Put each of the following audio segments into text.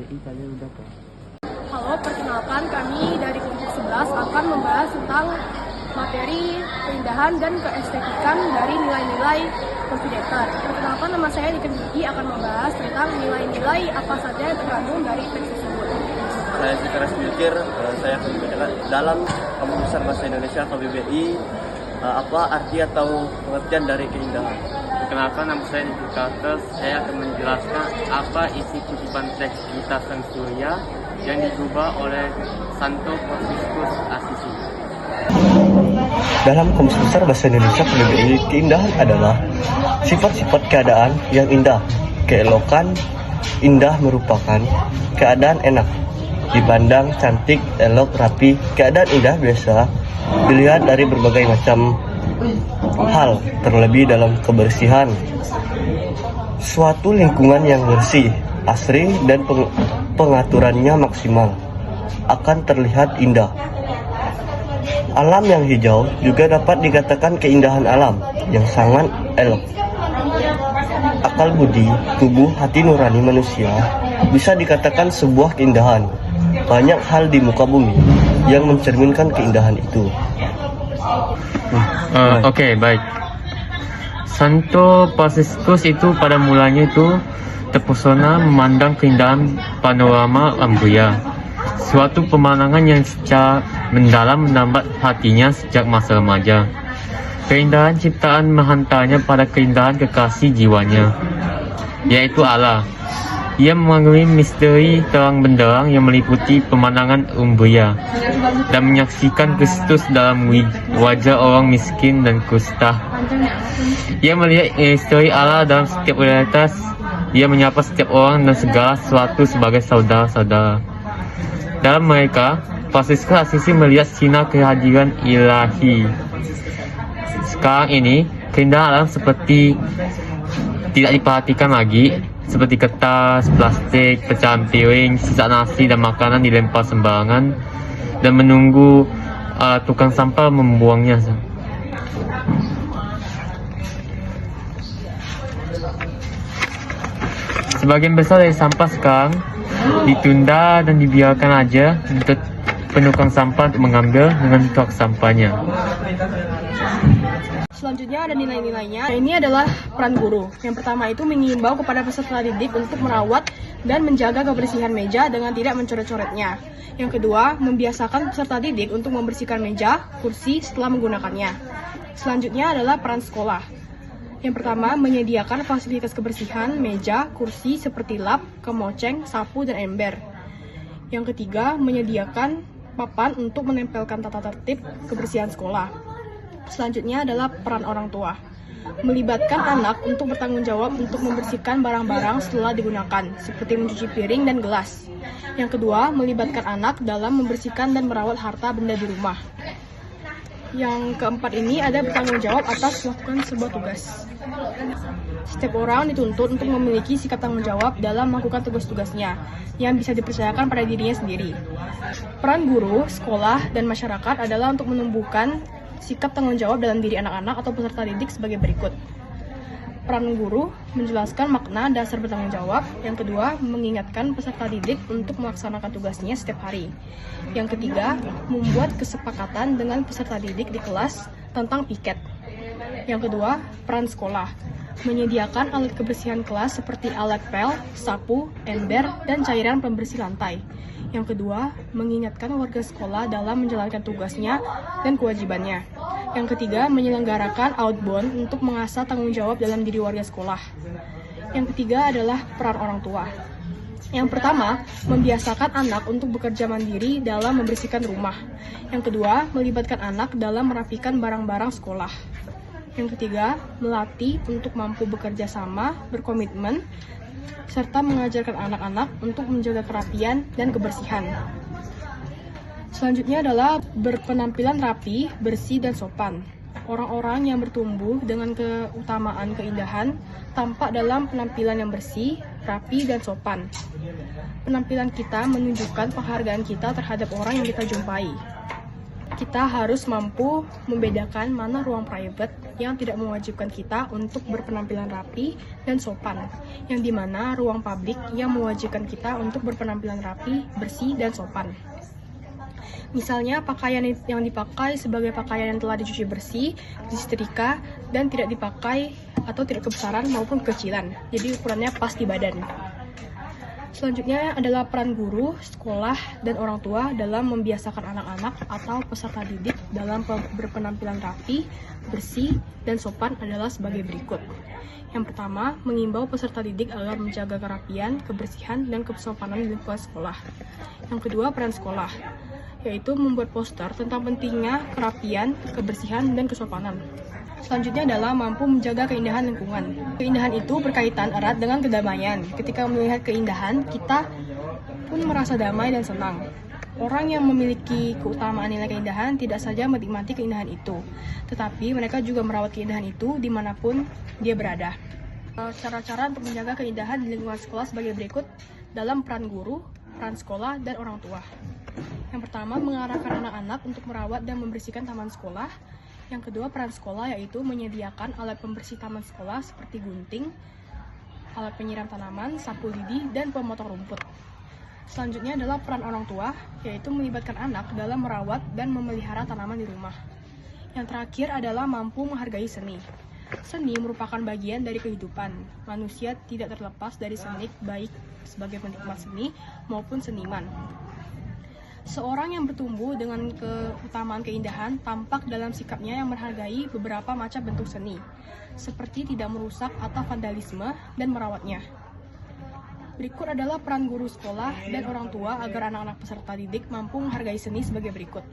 Jadi kalian udah kan? Halo, perkenalkan kami dari kelompok 11 akan membahas tentang materi keindahan dan keestetikan dari nilai-nilai Konfidentar. Perkenalkan, nama saya Niken Gigi akan membahas tentang nilai-nilai apa saja yang terkandung dari teks tersebut. Saya Fitras Bilkir, saya akan membacakan dalam Kamus Besar Bahasa Indonesia KBBI apa arti atau pengertian dari keindahan. Perkenalkan, nama saya Nikolas. Saya akan menjelaskan apa isi kutipan teks Gita Sang Surya yang diubah oleh Santo Franciscus Assisi. Dalam Kamus Besar Bahasa Indonesia KBBI, keindahan adalah sifat-sifat keadaan yang indah. Keelokan indah merupakan keadaan enak, dipandang cantik, elok, rapi. Keadaan indah biasa dilihat dari berbagai macam hal, terlebih dalam kebersihan. Suatu lingkungan yang bersih, asri, dan pengaturannya maksimal akan terlihat indah. Alam yang hijau juga dapat dikatakan keindahan alam yang sangat elok. Akal budi, tubuh, hati nurani manusia bisa dikatakan sebuah keindahan. Banyak hal di muka bumi yang mencerminkan keindahan itu. Oke, baik. Santo Franciscus itu pada mulanya itu terpesona memandang keindahan panorama Ambuya, suatu pemandangan yang secara mendalam menambat hatinya sejak masa remaja. Keindahan ciptaan menghantarnya pada keindahan kekasih jiwanya, yaitu Allah. Ia mengagumi misteri terang benderang yang meliputi pemandangan Umbria dan menyaksikan Kristus dalam wajah orang miskin dan kusta. Ia melihat misteri Allah dalam setiap realitas. Ia menyapa setiap orang dan segala sesuatu sebagai saudara-saudara. Dalam mereka, Franciscus Assisi melihat sinar kehadiran ilahi. Sekarang ini, keindahan alam seperti tidak diperhatikan lagi, seperti kertas, plastik, pecahan piring, sisa nasi dan makanan dilempar sembarangan dan menunggu tukang sampah membuangnya. Sebagian besar dari sampah sekarang ditunda dan dibiarkan aja untuk penukang sampah untuk mengambil dengan truk sampahnya. Selanjutnya ada nilai-nilainya. Ini adalah peran guru. Yang pertama itu mengimbau kepada peserta didik untuk merawat dan menjaga kebersihan meja dengan tidak mencoret-coretnya. Yang kedua, membiasakan peserta didik untuk membersihkan meja, kursi setelah menggunakannya. Selanjutnya adalah peran sekolah. Yang pertama, menyediakan fasilitas kebersihan meja, kursi seperti lap, kemoceng, sapu, dan ember. Yang ketiga, menyediakan papan untuk menempelkan tata tertib kebersihan sekolah. Selanjutnya adalah peran orang tua. Melibatkan anak untuk bertanggung jawab untuk membersihkan barang-barang setelah digunakan, seperti mencuci piring dan gelas. Yang kedua, melibatkan anak dalam membersihkan dan merawat harta benda di rumah. Yang keempat ini ada bertanggung jawab atas melakukan sebuah tugas. Setiap orang dituntut untuk memiliki sikap tanggung jawab dalam melakukan tugas-tugasnya yang bisa dipercayakan pada dirinya sendiri. Peran guru, sekolah, dan masyarakat adalah untuk menumbuhkan sikap tanggung jawab dalam diri anak-anak atau peserta didik sebagai berikut. Peran guru menjelaskan makna dasar bertanggung jawab. Yang kedua, mengingatkan peserta didik untuk melaksanakan tugasnya setiap hari. Yang ketiga, membuat kesepakatan dengan peserta didik di kelas tentang piket. Yang kedua, peran sekolah. Menyediakan alat kebersihan kelas seperti alat pel, sapu, ember, dan cairan pembersih lantai. Yang kedua, mengingatkan warga sekolah dalam menjalankan tugasnya dan kewajibannya. Yang ketiga, menyelenggarakan outbound untuk mengasah tanggung jawab dalam diri warga sekolah. Yang ketiga adalah peran orang tua. Yang pertama, membiasakan anak untuk bekerja mandiri dalam membersihkan rumah. Yang kedua, melibatkan anak dalam merapikan barang-barang sekolah. Yang ketiga, melatih untuk mampu bekerja sama, berkomitmen, serta mengajarkan anak-anak untuk menjaga kerapian dan kebersihan. Selanjutnya adalah berpenampilan rapi, bersih, dan sopan. Orang-orang yang bertumbuh dengan keutamaan keindahan tampak dalam penampilan yang bersih, rapi, dan sopan. Penampilan kita menunjukkan penghargaan kita terhadap orang yang kita jumpai. kita harus mampu membedakan mana ruang private yang tidak mewajibkan kita untuk berpenampilan rapi dan sopan, yang dimana ruang publik yang mewajibkan kita untuk berpenampilan rapi, bersih, dan sopan. Misalnya, pakaian yang dipakai sebagai pakaian yang telah dicuci bersih, disetrika, dan tidak dipakai atau tidak kebesaran maupun kekecilan. Jadi ukurannya pas di badan. Selanjutnya adalah peran guru, sekolah, dan orang tua dalam membiasakan anak-anak atau peserta didik dalam berpenampilan rapi, bersih, dan sopan adalah sebagai berikut. Yang pertama, mengimbau peserta didik agar menjaga kerapian, kebersihan, dan kesopanan di lingkungan sekolah. Yang kedua, peran sekolah, yaitu membuat poster tentang pentingnya kerapian, kebersihan, dan kesopanan. Selanjutnya adalah mampu menjaga keindahan lingkungan. Keindahan itu berkaitan erat dengan kedamaian. Ketika melihat keindahan, kita pun merasa damai dan senang. Orang yang memiliki keutamaan nilai keindahan tidak saja menikmati keindahan itu, tetapi mereka juga merawat keindahan itu dimanapun dia berada. Cara-cara untuk menjaga keindahan di lingkungan sekolah sebagai berikut dalam peran guru, peran sekolah, dan orang tua. Yang pertama, mengarahkan anak-anak untuk merawat dan membersihkan taman sekolah. Yang kedua, peran sekolah yaitu menyediakan alat pembersih taman sekolah seperti gunting, alat penyiram tanaman, sapu lidi, dan pemotong rumput. Selanjutnya adalah peran orang tua, yaitu melibatkan anak dalam merawat dan memelihara tanaman di rumah. Yang terakhir adalah mampu menghargai seni. Seni merupakan bagian dari kehidupan. Manusia tidak terlepas dari seni, baik sebagai penikmat seni maupun seniman. Seorang yang bertumbuh dengan keutamaan keindahan tampak dalam sikapnya yang menghargai beberapa macam bentuk seni, seperti tidak merusak atau vandalisme dan merawatnya. Berikut adalah peran guru sekolah dan orang tua agar anak-anak peserta didik mampu menghargai seni sebagai berikut.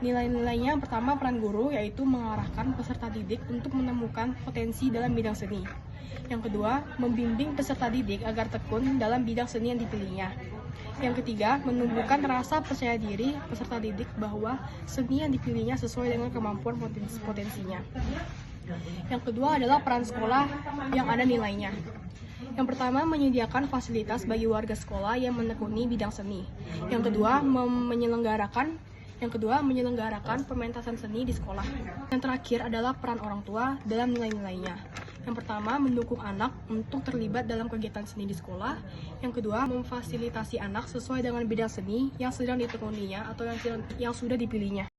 Nilai-nilainya yang pertama, peran guru yaitu mengarahkan peserta didik untuk menemukan potensi dalam bidang seni. Yang kedua, membimbing peserta didik agar tekun dalam bidang seni yang dipilihnya. Yang ketiga, menumbuhkan rasa percaya diri peserta didik bahwa seni yang dipilihnya sesuai dengan kemampuan potensinya. Yang kedua adalah peran sekolah yang ada nilainya. Yang pertama, menyediakan fasilitas bagi warga sekolah yang menekuni bidang seni. Yang kedua, menyelenggarakan pementasan seni di sekolah. Yang terakhir adalah peran orang tua dalam nilai-nilainya. Yang pertama, mendukung anak untuk terlibat dalam kegiatan seni di sekolah. Yang kedua, memfasilitasi anak sesuai dengan bidang seni yang sedang ditekuninya atau yang sudah dipilihnya.